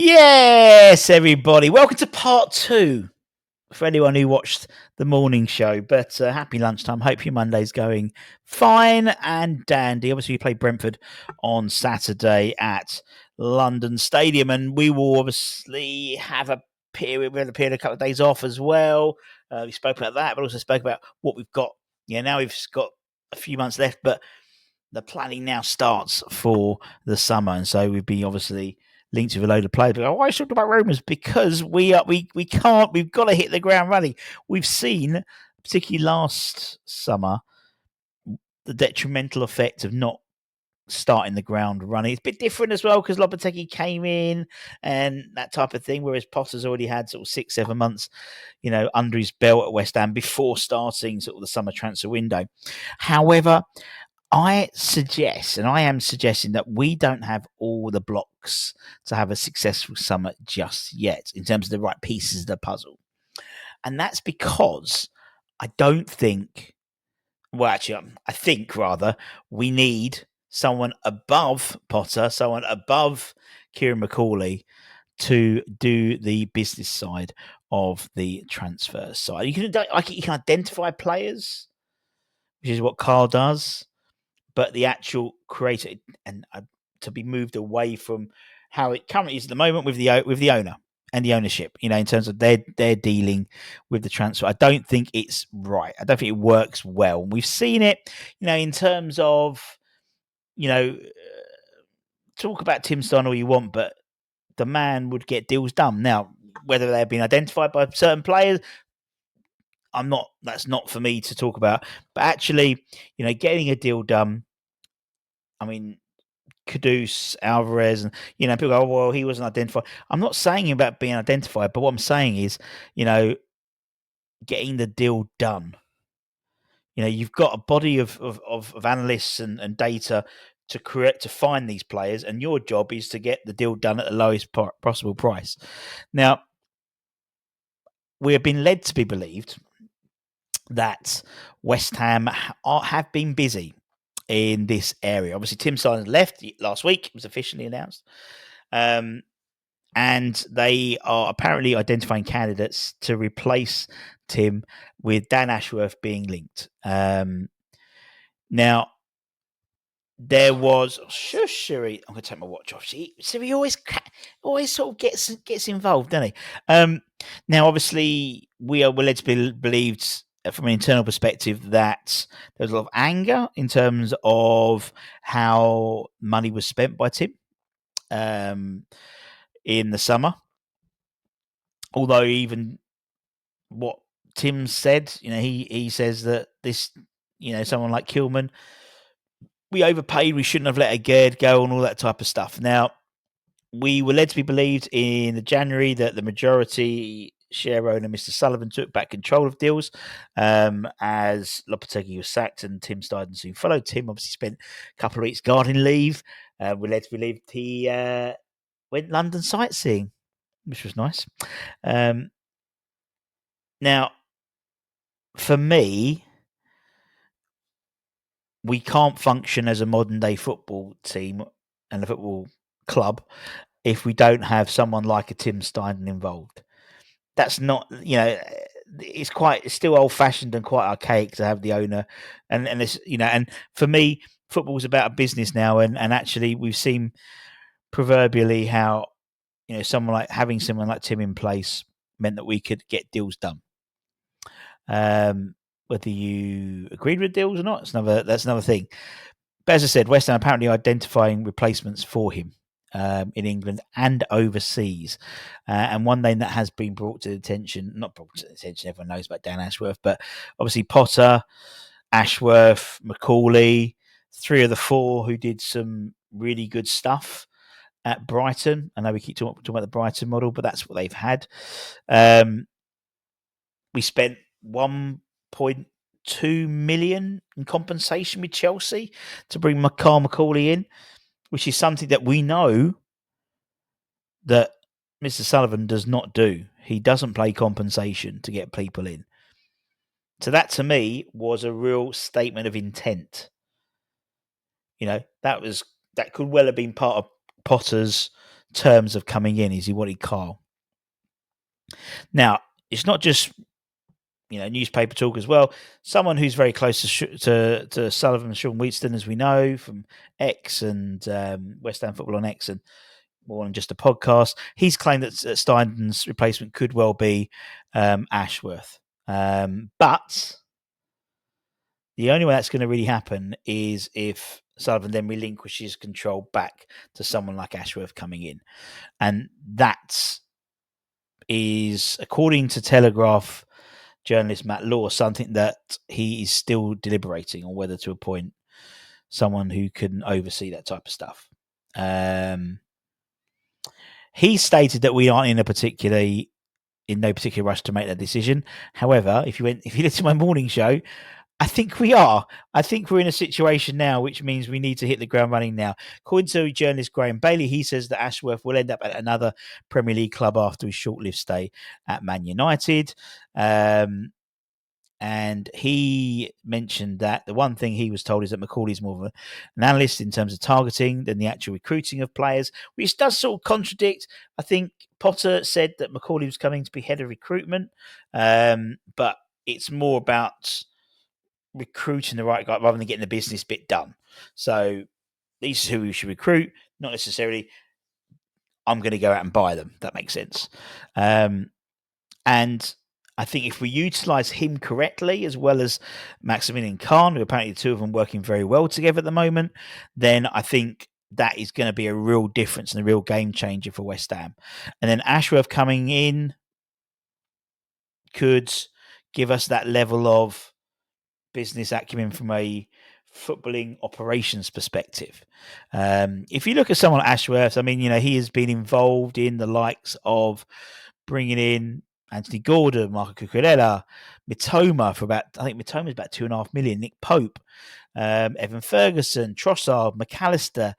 Yes, everybody. Welcome to part two for anyone who watched the morning show. But happy lunchtime. Hope your Monday's going fine and dandy. Obviously, we play Brentford on Saturday at London Stadium, and we will obviously have a period. We're going to period a couple of days off as well. We spoke about that, but also spoke about what we've got. Yeah, now we've got a few months left, but the planning now starts for the summer, and so we've been obviously linked with a load of players. But why talk about Romans? Because we can't. We've got to hit the ground running. We've seen, particularly last summer, the detrimental effect of not starting the ground running. It's a bit different as well because Lopetegui came in and that type of thing, whereas Potter's already had sort of 6-7 months, under his belt at West Ham before starting sort of the summer transfer window. However, I suggest, and I am suggesting, that we don't have all the blocks to have a successful summer just yet in terms of the right pieces of the puzzle. And that's because I don't think, well, actually, I think rather, we need someone above Potter, someone above Kieran McCauley to do the business side of the transfer side. You can identify players, which is what Carl does. But the actual creator and to be moved away from how it currently is at the moment with the owner and the ownership, in terms of their dealing with the transfer. I don't think it's right. I don't think it works well. And we've seen it, in terms of, talk about Tim Stein all you want, but the man would get deals done. Now, whether they've been identified by certain players, that's not for me to talk about. But actually, getting a deal done, I mean, Kudus, Alvarez, and people go, "Oh, well, he wasn't identified." I'm not saying about being identified, but what I'm saying is, getting the deal done. You've got a body of analysts and data to find these players, and your job is to get the deal done at the lowest possible price. Now, we have been led to be believed that West Ham have been busy in this area. Obviously, Tim Stein left last week. It was officially announced. And they are apparently identifying candidates to replace Tim, with Dan Ashworth being linked. Now, there was Siri. I'm going to take my watch off. Siri always sort of gets involved, doesn't he? Now, obviously, we're led to be believed from an internal perspective that there was a lot of anger in terms of how money was spent by Tim in the summer. Although even what Tim said, he says that this, someone like Kilman, we overpaid, we shouldn't have let a Gerd go and all that type of stuff. Now, we were led to be believed in January that the majority share owner, Mr. Sullivan, took back control of deals as Lopetegui was sacked and Tim Stein soon followed. Tim obviously spent a couple of weeks garden leave. We're led to believe he went London sightseeing, which was nice. Now, for me, we can't function as a modern day football team and a football club if we don't have someone like a Tim Stein involved. That's not, it's still old fashioned and quite archaic to have the owner, and this, and for me, football's about a business now, and actually we've seen proverbially how having someone like Tim in place meant that we could get deals done. Whether you agreed with deals or not, that's another thing. But as I said, West Ham apparently identifying replacements for him in England and overseas. And one name that has been not brought to the attention, everyone knows about Dan Ashworth, but obviously Potter, Ashworth, McCauley, 3 of the 4 who did some really good stuff at Brighton. I know we keep talking about the Brighton model, but that's what they've had. We spent 1.2 million in compensation with Chelsea to bring Carl McCauley in, which is something that we know that Mr. Sullivan does not do. He doesn't play compensation to get people in. So that to me was a real statement of intent. That could well have been part of Potter's terms of coming in is he wanted Carl. Now, it's not just newspaper talk as well. Someone who's very close to Sullivan and 𝙍𝙀𝙋𝙊, as we know from X and West Ham Football on X and more than just a podcast. He's claimed that Steiden's replacement could well be Ashworth. But the only way that's going to really happen is if Sullivan then relinquishes control back to someone like Ashworth coming in. And that is, according to Telegraph journalist Matt Law, something that he is still deliberating on whether to appoint someone who can oversee that type of stuff. He stated that we aren't in no particular rush to make that decision. However, if you listen to my morning show, I think we are. I think we're in a situation now which means we need to hit the ground running now. According to journalist Graham Bailey, he says that Ashworth will end up at another Premier League club after his short-lived stay at Man United. And he mentioned that the one thing he was told is that McCauley's more of an analyst in terms of targeting than the actual recruiting of players, which does sort of contradict. I think Potter said that McCauley was coming to be head of recruitment, but it's more about recruiting the right guy rather than getting the business bit done. So these are who we should recruit, not necessarily I'm going to go out and buy them. That makes sense. And I think if we utilise him correctly, as well as Maximilian Kahn, who apparently the two of them working very well together at the moment, then I think that is going to be a real difference and a real game changer for West Ham. And then Ashworth coming in could give us that level of business acumen from a footballing operations perspective. If you look at someone like Ashworth, I mean, he has been involved in the likes of bringing in Anthony Gordon, Marco Cucurella, Mitoma for Mitoma's about 2.5 million, Nick Pope, Evan Ferguson, Trossard, McAllister,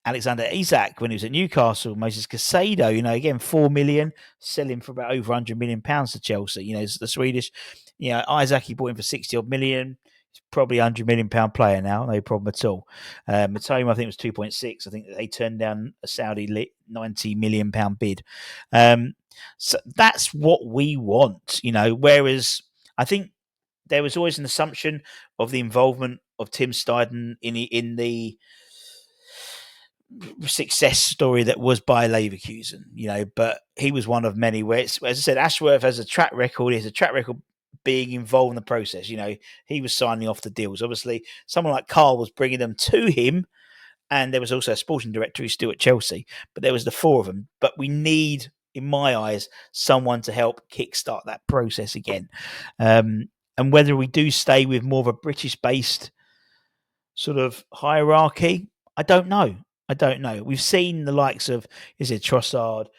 Alexander Isak when he was at Newcastle, Moses Caicedo, again, 4 million, selling for about over 100 million pounds to Chelsea. The Swedish, Isak, he bought him for 60 odd million. He's probably a 100 million pound player now, no problem at all. Mitoma, I think it was 2.6. I think they turned down a Saudi 90 million pound bid. So that's what we want, whereas I think there was always an assumption of the involvement of Tim Steiden in the success story that was by Leverkusen, but he was one of many where as I said, Ashworth has a track record. He has a track record being involved in the process. He was signing off the deals. Obviously, someone like Carl was bringing them to him, and there was also a sporting director who's still at Chelsea, but there was the four of them. But we need, in my eyes, someone to help kickstart that process again. And whether we do stay with more of a British-based sort of hierarchy, I don't know. We've seen the likes of, Trossard,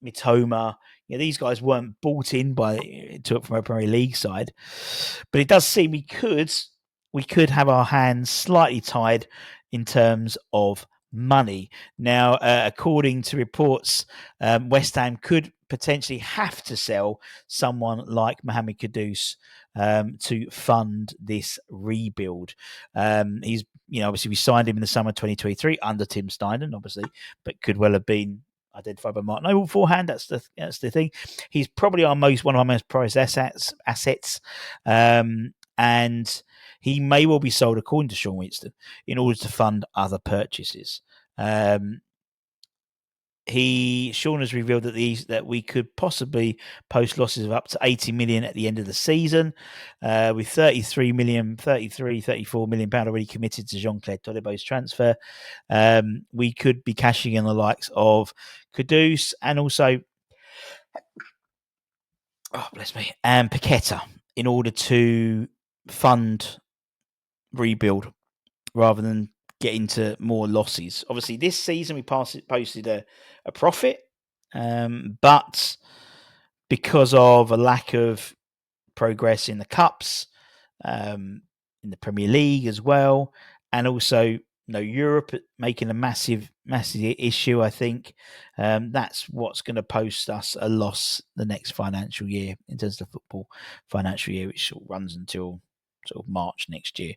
Mitoma. These guys weren't bought in from a Premier League side, but it does seem we could have our hands slightly tied in terms of money. Now, according to reports, West Ham could potentially have to sell someone like Mohamed Kudus to fund this rebuild. He's, obviously we signed him in the summer 2023 under Tim Steiden, obviously, but could well have been identified by Mark Noble beforehand. That's the thing. He's probably one of our most prized assets, and he may well be sold, according to 𝙍𝙀𝙋𝙊, in order to fund other purchases. Sean has revealed that we could possibly post losses of up to 80 million at the end of the season, with 34 million pound already committed to Jean-Claire Todibo's transfer. We could be cashing in the likes of Kudus and also, and Paqueta in order to fund rebuild rather than get into more losses. Obviously, this season we posted a profit, but because of a lack of progress in the cups, in the Premier League as well, and also Europe making a massive issue, I think that's what's going to post us a loss the next financial year in terms of the football financial year, which sort of runs until sort of March next year.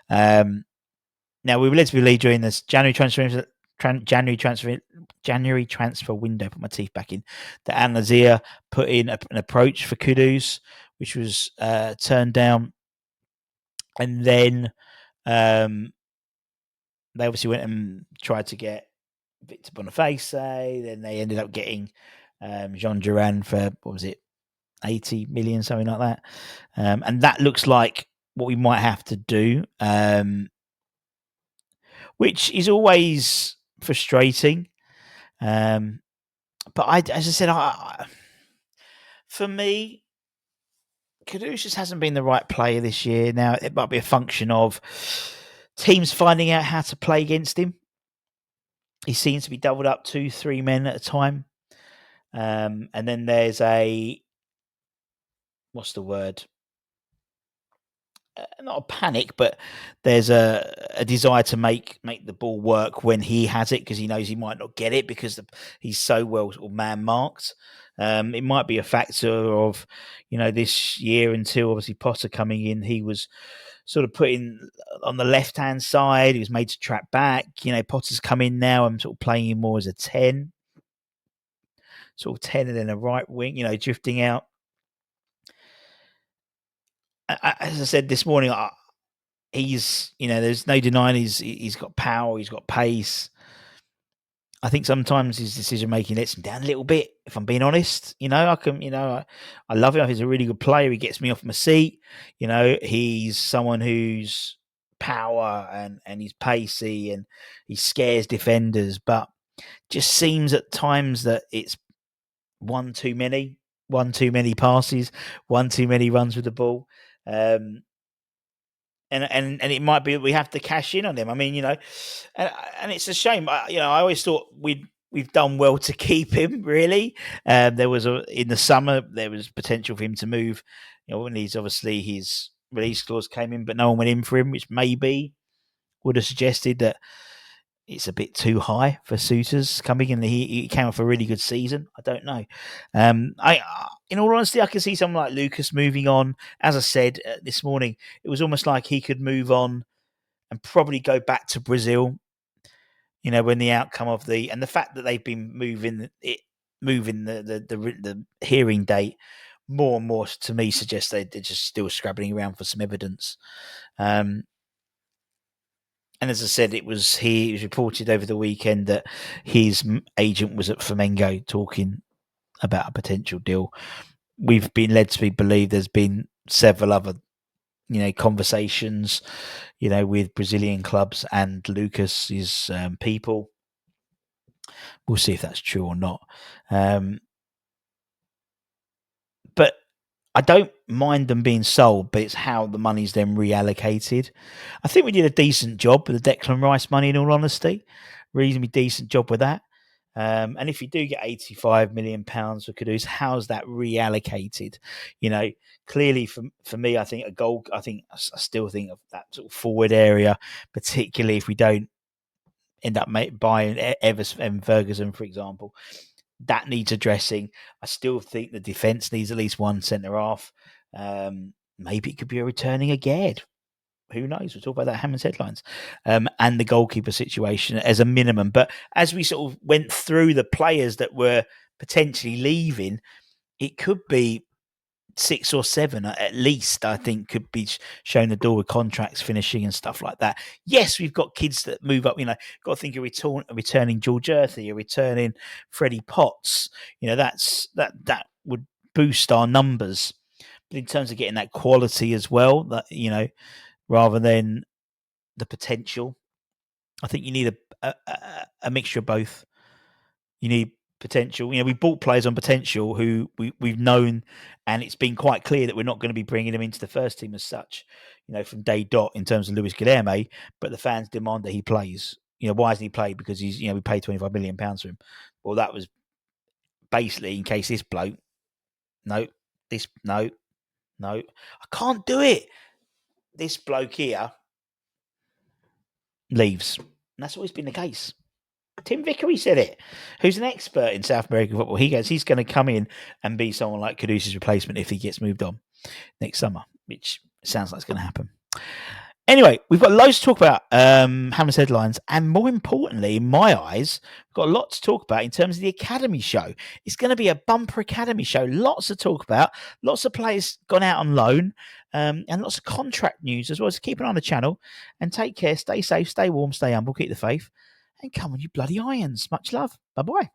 Now, we were led to believe during this January transfer January transfer window. Put my teeth back in. That Al Nassr put in an approach for Kudus, which was turned down, and then they obviously went and tried to get Victor Boniface. Then they ended up getting Jean Duran for, what was it, 80 million, something like that. And that looks like what we might have to do, which is always frustrating. But as I said, for me, Kudus just hasn't been the right player this year. Now, it might be a function of teams finding out how to play against him. He seems to be doubled up 2-3 men at a time. And then there's what's the word? Not a panic, but there's a desire to make the ball work when he has it, because he knows he might not get it because he's so well sort of man marked. It might be a factor of, this year, until obviously Potter coming in, he was sort of put in on the left hand side. He was made to track back. Potter's come in now and sort of playing him more as a 10, sort of 10, and then a right wing, drifting out. As I said this morning, he's, there's no denying he's got power, he's got pace. I think sometimes his decision making lets him down a little bit, if I'm being honest. I love him. He's a really good player. He gets me off my seat. He's someone who's power and he's pacey and he scares defenders, but just seems at times that it's one too many passes, one too many runs with the ball. And it might be that we have to cash in on them. I mean, and it's a shame. I always thought we've done well to keep him. Really, there was in the summer there was potential for him to move. When obviously his release clause came in, but no one went in for him, which maybe would have suggested that it's a bit too high for Suitors coming in. He came off a really good season. I don't know. In all honesty, I can see someone like Lucas moving on. As I said this morning, it was almost like he could move on and probably go back to Brazil. When the outcome of the fact that they've been moving the hearing date more and more, to me, suggests they're just still scrabbling around for some evidence. And as I said, it was reported over the weekend that his agent was at Flamengo talking about a potential deal. We've been led to believe there's been several other, conversations, with Brazilian clubs and Lucas's people. We'll see if that's true or not. But I don't mind them being sold, but it's how the money's then reallocated. I think we did a decent job with the Declan Rice money, in all honesty. Reasonably decent job with that. And if you do get £85 million for Kudus, how's that reallocated? Clearly for me, I still think of that sort of forward area, particularly if we don't end up buying Evers and Ferguson, for example. That needs addressing. I still think the defence needs at least one centre half. Maybe it could be a returning Aged. Who knows? We'll talk about that Hammond's headlines. And the goalkeeper situation as a minimum. But as we sort of went through the players that were potentially leaving, it could be 6 or 7 at least, I think, could be shown the door with contracts finishing and stuff like that. Yes, we've got kids that move up. Got to think of returning George Earthy, or returning Freddie Potts. That would boost our numbers. But in terms of getting that quality as well, that rather than the potential, I think you need a mixture of both. You need potential. We bought players on potential who we've known, and it's been quite clear that we're not going to be bringing them into the first team as such, from day dot in terms of 𝙍𝙀𝙋, but the fans demand that he plays. Why hasn't he played? Because he's, we paid £25 million for him. Well, that was basically in case this bloke, no, I can't do it. This bloke here leaves. And that's always been the case. Tim Vickery said it, who's an expert in South American football. He goes, he's going to come in and be someone like Kudus' replacement if he gets moved on next summer, which sounds like it's going to happen. Anyway, we've got loads to talk about, Hammer's headlines, and more importantly, in my eyes, we've got a lot to talk about in terms of the Academy show. It's going to be a bumper Academy show. Lots to talk about. Lots of players gone out on loan, and lots of contract news as well. So keep an eye on the channel and take care. Stay safe, stay warm, stay humble, keep the faith, and come on, you bloody irons. Much love. Bye bye.